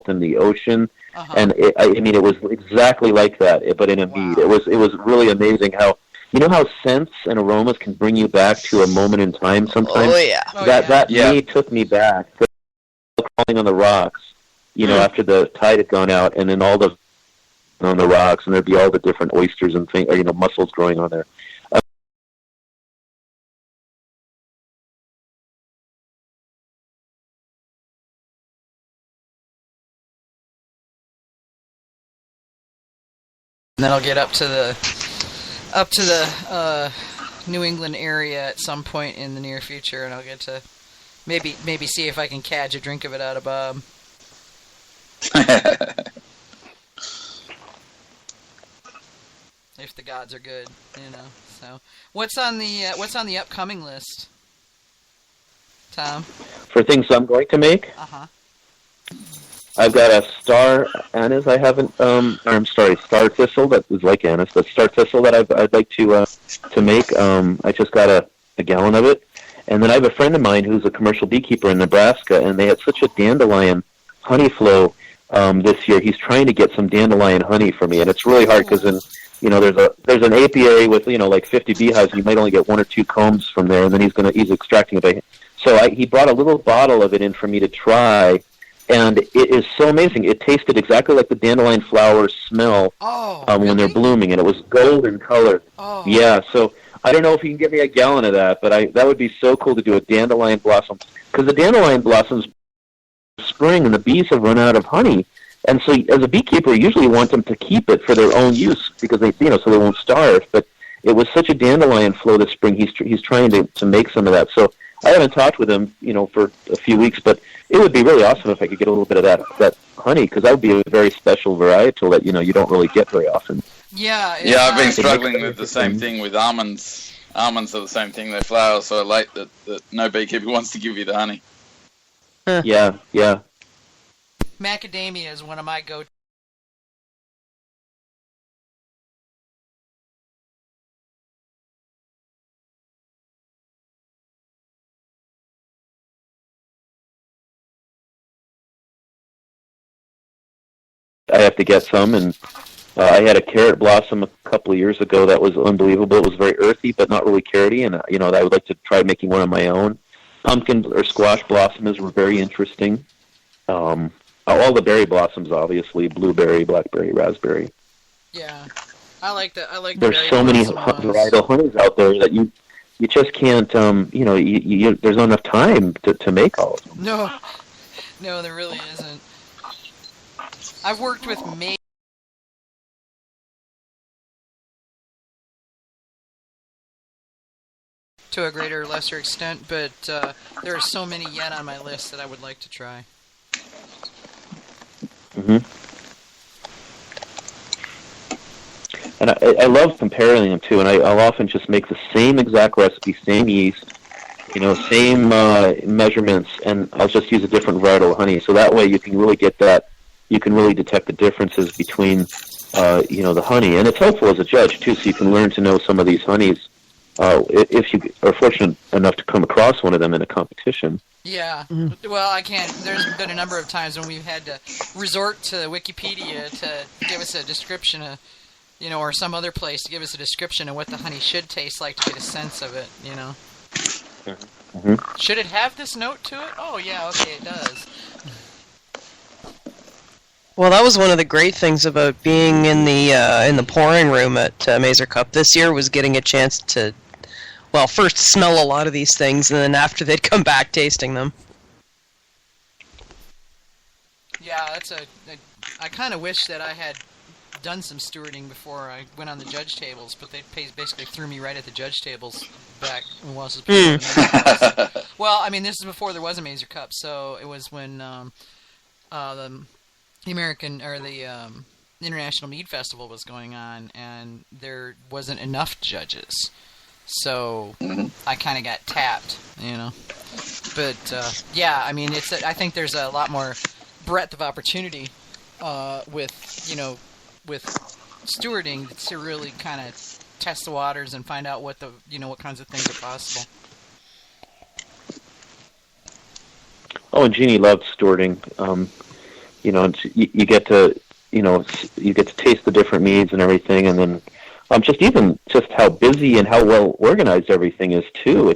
in the ocean. And I mean, it was exactly like that, but in a mead. It was really amazing how, you know how scents and aromas can bring you back to a moment in time sometimes? Oh, yeah. That mead took me back, crawling on the rocks, you know, after the tide had gone out, and then all the on the rocks, and there'd be all the different oysters and things, or, you know, mussels growing on there. And then I'll get up to the New England area at some point in the near future, and I'll get to maybe see if I can catch a drink of it out of Bob. If the gods are good, you know. So, what's on the upcoming list, Tom? For things I'm going to make? I've got a star anise I haven't, star thistle that was like anise, but star thistle that I'd like to make. I just got a gallon of it. And then I have a friend of mine who's a commercial beekeeper in Nebraska, and they had such a dandelion honey flow this year. He's trying to get some dandelion honey for me, and it's really hard because you know, there's an apiary with, you know, like 50 beehives, and you might only get 1 or 2 combs from there, and then he's extracting it. So he brought a little bottle of it in for me to try. And it is so amazing. It tasted exactly like the dandelion flowers smell when they're blooming, and it was golden colored. Yeah, so I don't know if you can get me a gallon of that, but that would be so cool to do a dandelion blossom, because the dandelion blossoms spring, and the bees have run out of honey, and so as a beekeeper, you usually want them to keep it for their own use because they, you know, so they won't starve. But it was such a dandelion flow this spring. He's trying to make some of that. So I haven't talked with him, you know, for a few weeks, but it would be really awesome if I could get a little bit of that honey, because that would be a very special varietal that, you know, you don't really get very often. Yeah, I've been struggling with the same thing with almonds. Almonds are the same thing; they flower so late that no beekeeper wants to give you the honey. Yeah. Macadamia is one of my go-to. I have to get some, and I had a carrot blossom a couple of years ago that was unbelievable. It was very earthy, but not really carroty, and you know, I would like to try making one on my own. Pumpkin or squash blossoms were very interesting. All the berry blossoms, obviously, blueberry, blackberry, raspberry. Yeah, I like that. There's so many varietal honeys out there that you just can't. You know, there's not enough time to make all of them. No, there really isn't. I've worked with to a greater or lesser extent, but there are so many yet on my list that I would like to try. And I love comparing them too, and I'll often just make the same exact recipe, same yeast, you know, same measurements, and I'll just use a different varietal of honey. So that way you can really get that, you can really detect the differences between, you know, the honey. And it's helpful as a judge too, so you can learn to know some of these honeys if you are fortunate enough to come across one of them in a competition. Yeah, well, I can't. There's been a number of times when we've had to resort to Wikipedia to give us a description of, you know, or some other place to give us a description of what the honey should taste like to get a sense of it, you know. Should it have this note to it? Oh, yeah, okay, it does. Well, that was one of the great things about being in the pouring room at Mazer Cup this year, was getting a chance to, well, first smell a lot of these things, and then after they'd come back, tasting them. Yeah, I kind of wish that I had done some stewarding before I went on the judge tables, but they basically threw me right at the judge tables back when I was Well, I mean, this is before there was a Mazer Cup, so it was when the American, or the International Mead Festival was going on, and there wasn't enough judges. So I kind of got tapped, you know. But yeah, I mean, I think there's a lot more breadth of opportunity with, you know, with stewarding to really kind of test the waters and find out what kinds of things are possible. Oh, and Jeannie loved stewarding. and you get to, you get to taste the different meads and everything, and then just how busy and how well organized everything is too.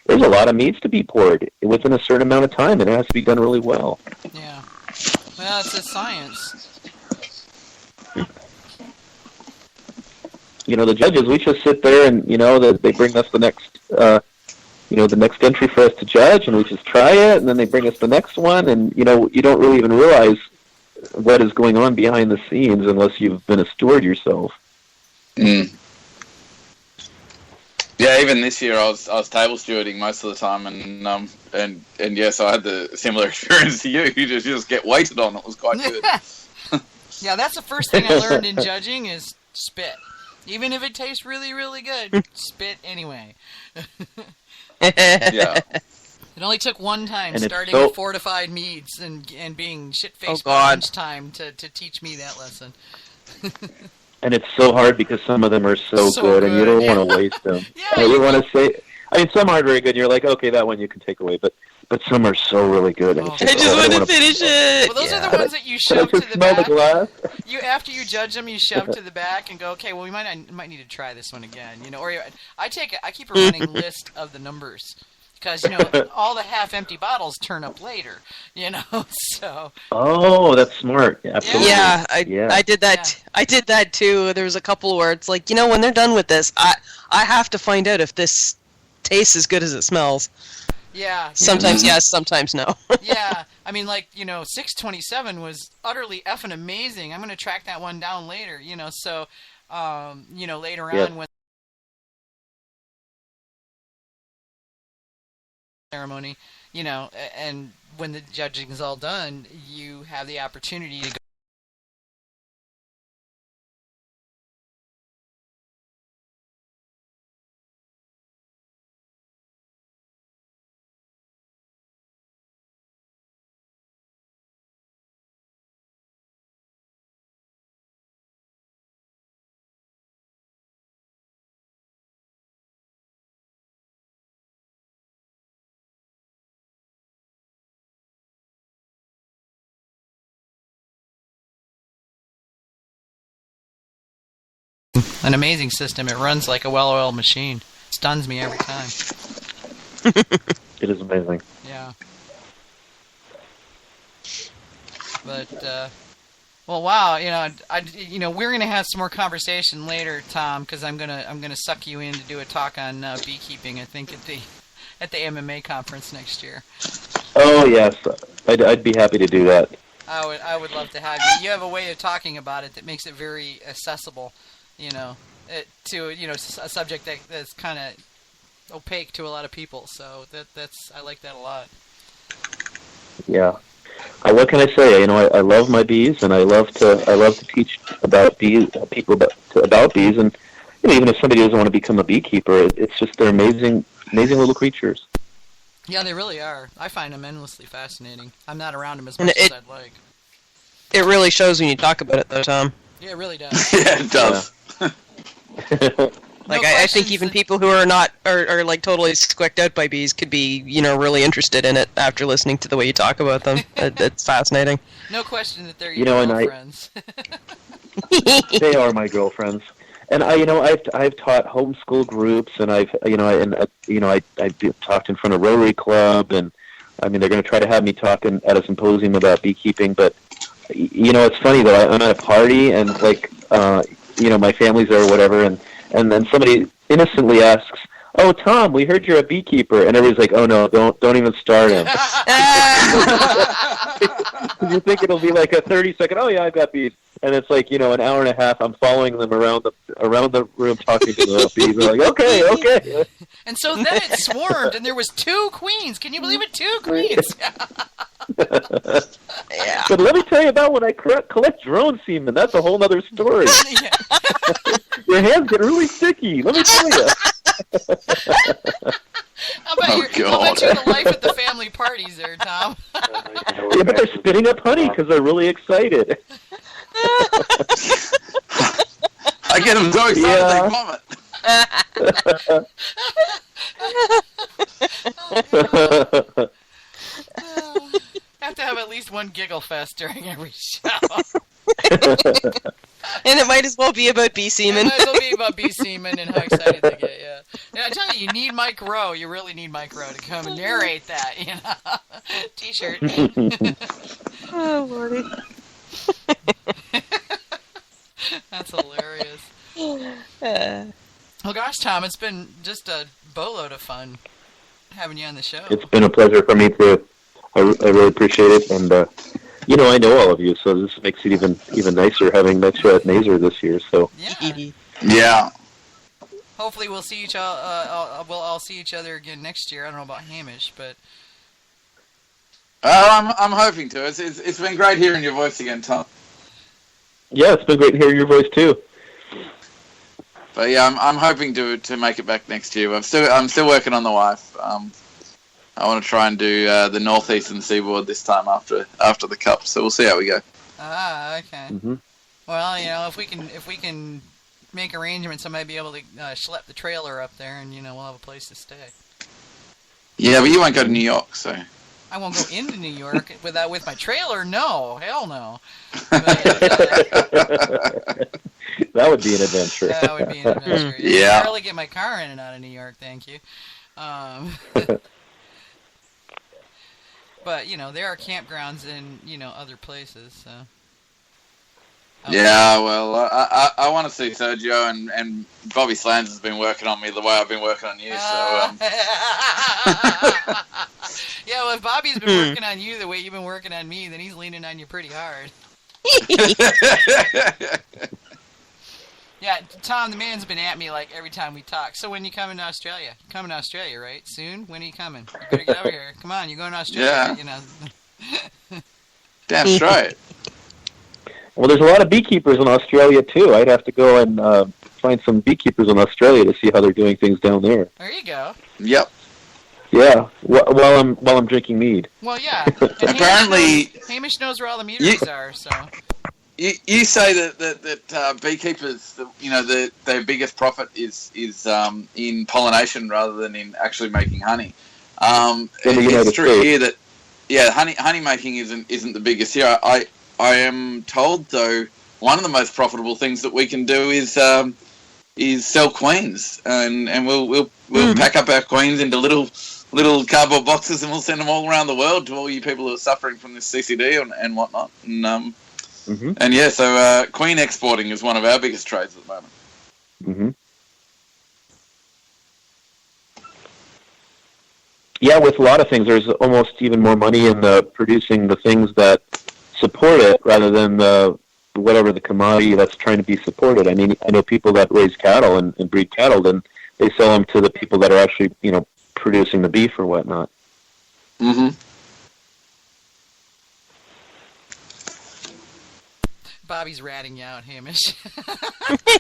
There's a lot of meads to be poured within a certain amount of time, and it has to be done really well. Yeah. Well, it's a science. The judges, we just sit there and, they bring us the next, the next entry for us to judge, and we just try it, and then they bring us the next one, and, you don't really even realize what is going on behind the scenes unless you've been a steward yourself. Mm. Yeah, even this year I was table stewarding most of the time, and yes, I had the similar experience to you. You just get waited on. It was quite good. Yeah, that's the first thing I learned in judging is spit. Even if it tastes really, really good, spit anyway. Yeah. It only took one time And starting with fortified meads and being shit-faced by lunchtime to teach me that lesson. And it's so hard because some of them are so good, and you don't want to waste them. Yeah, you want to say, some aren't very good, and you're like, okay, that one you can take away, but some are so really good. And I just want to finish it. Well, those are the ones that you shove to the back. The glass? After you judge them, you shove to the back and go, okay, well, we might need to try this one again, Or I keep a running list of the numbers. Because, all the half-empty bottles turn up later, so... Oh, that's smart. Absolutely. Yeah, I did that. Yeah. I did that, too. There was a couple where it's like, when they're done with this, I have to find out if this tastes as good as it smells. Yeah. Sometimes yes, sometimes no. Yeah. I mean, 627 was utterly effing amazing. I'm going to track that one down later, so, later on when... ceremony, and when the judging is all done, you have the opportunity to go. An amazing system. It runs like a well-oiled machine. Stuns me every time. It is amazing. Yeah. But, well, wow. We're gonna have some more conversation later, Tom, because I'm gonna suck you in to do a talk on beekeeping. I think at the MMA conference next year. Oh yes, I'd be happy to do that. I would love to have you. You have a way of talking about it that makes it very accessible. To a subject that's kind of opaque to a lot of people. So I like that a lot. Yeah. What can I say? I love my bees, and I love to teach about bees, people about bees, and even if somebody doesn't want to become a beekeeper, it's just they're amazing little creatures. Yeah, they really are. I find them endlessly fascinating. I'm not around them as much as I'd like. It really shows when you talk about it, though, Tom. Yeah, it really does. Yeah, it does. Yeah. I think even people who are not are totally squicked out by bees could be really interested in it after listening to the way you talk about them. It's fascinating. No question that they're your girlfriends. They are my girlfriends, and I've taught homeschool groups, and I've talked in front of Rotary Club, and they're going to try to have me talk at a symposium about beekeeping, but it's funny that I'm at a party and my family's there or whatever, and then somebody innocently asks, "Oh, Tom, we heard you're a beekeeper," and everybody's like, "Oh no, don't even start him." You think it'll be like a 30-second, "Oh yeah, I've got bees," and it's an hour and a half. I'm following them around the room talking to the bees. They're like, "Okay." And so then it swarmed, and there was 2 queens. Can you believe it? 2 queens. Yeah. But let me tell you about when I collect drone semen. That's a whole other story. Your hands get really sticky. Let me tell you. How about you the life at the family parties there, Tom? Yeah, but they're spitting up honey because they're really excited. I get them so excited they vomit. have to have at least one giggle fest during every show. And it might as well be about bee semen. It might as well be about bee semen and how excited they get, yeah. Yeah, I tell you need Mike Rowe. You really need Mike Rowe to come and narrate that, you know. T-shirt. Oh, Lordy. That's hilarious. Well, gosh, Tom, it's been just a boatload of fun having you on the show. It's been a pleasure for me too. I really appreciate it, and you know, I know all of you, so this makes it even nicer having met you at Mazer this year. So Yeah. Hopefully, we'll see each we'll all see each other again next year. I don't know about Hamish, but I'm hoping to. It's been great hearing your voice again, Tom. Yeah, it's been great hearing your voice too. But yeah, I'm hoping to make it back next year. I'm still working on the wife. I want to try and do the northeastern seaboard this time after the cup. So we'll see how we go. Ah, okay. Mm-hmm. Well, you know, if we can make arrangements, I might be able to schlep the trailer up there, and you know, we'll have a place to stay. Yeah, but you won't go to New York, so. I won't go into New York with my trailer. No, hell no. But, that would be an adventure. That would be an adventure. Yeah. I barely get my car in and out of New York, thank you. But you know, there are campgrounds in other places. So. Yeah, well, I want to see Sergio, and Bobby Slans has been working on me the way I've been working on you. So. Yeah, well, if Bobby's been working on you the way you've been working on me, then he's leaning on you pretty hard. Yeah, Tom, the man's been at me like every time we talk. So when you coming to Australia? You're coming to Australia, right? Soon? When are you coming? You better get over here. Come on, you're going to Australia. Yeah. Damn straight. Well, there's a lot of beekeepers in Australia too. I'd have to go and find some beekeepers in Australia to see how they're doing things down there. There you go. Yep. Yeah, while I'm drinking mead. Well, yeah. And Apparently, Hamish knows where all the meteors are. So. You say that beekeepers, their biggest profit is in pollination rather than in actually making honey. It's true here that honey making isn't the biggest here. I am told though one of the most profitable things that we can do is sell queens, and we'll pack up our queens into little cardboard boxes and we'll send them all around the world to all you people who are suffering from this CCD and whatnot. And and yeah, so queen exporting is one of our biggest trades at the moment. Mm-hmm. Yeah, with a lot of things, there's almost even more money in producing the things that support it rather than whatever the commodity that's trying to be supported. I mean, I know people that raise cattle and breed cattle, and they sell them to the people that are actually, producing the beef or whatnot. Mm-hmm. Bobby's ratting you out, Hamish.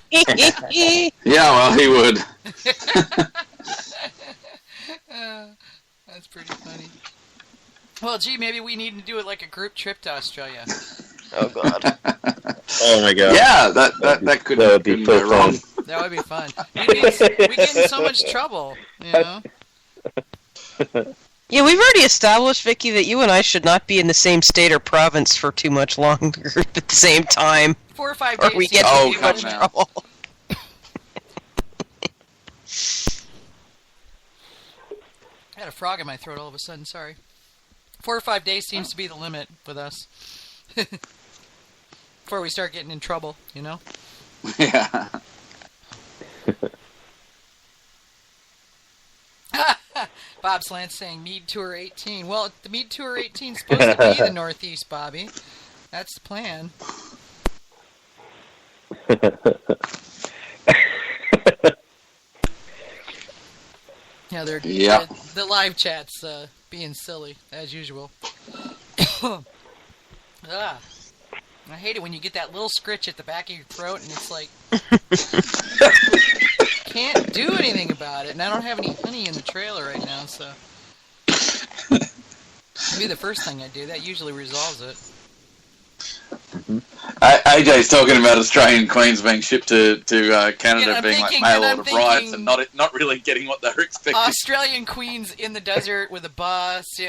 Yeah, well, he would. That's pretty funny. Well, gee, maybe we need to do it like a group trip to Australia. Oh, God. Oh, my God. Yeah, that could be so wrong. fun. That would be fun. We get in so much trouble, Yeah, we've already established, Vicky, that you and I should not be in the same state or province for too much longer at the same time. 4 or 5 days. Or we get in too much trouble. I had a frog in my throat all of a sudden, sorry. 4 or 5 days seems to be the limit with us. Before we start getting in trouble, Yeah. Bob Slant's saying Mead Tour 18. Well, the Mead Tour 18 is supposed to be the Northeast, Bobby. That's the plan. Yeah, the live chat's being silly, as usual. I hate it when you get that little scritch at the back of your throat and it's like... can't do anything about it, and I don't have any honey in the trailer right now, so... Maybe the first thing I do, that usually resolves it. AJ's talking about Australian queens being shipped to Canada, being like mail order brides, and not really getting what they're expecting. Australian queens in the desert with a bus,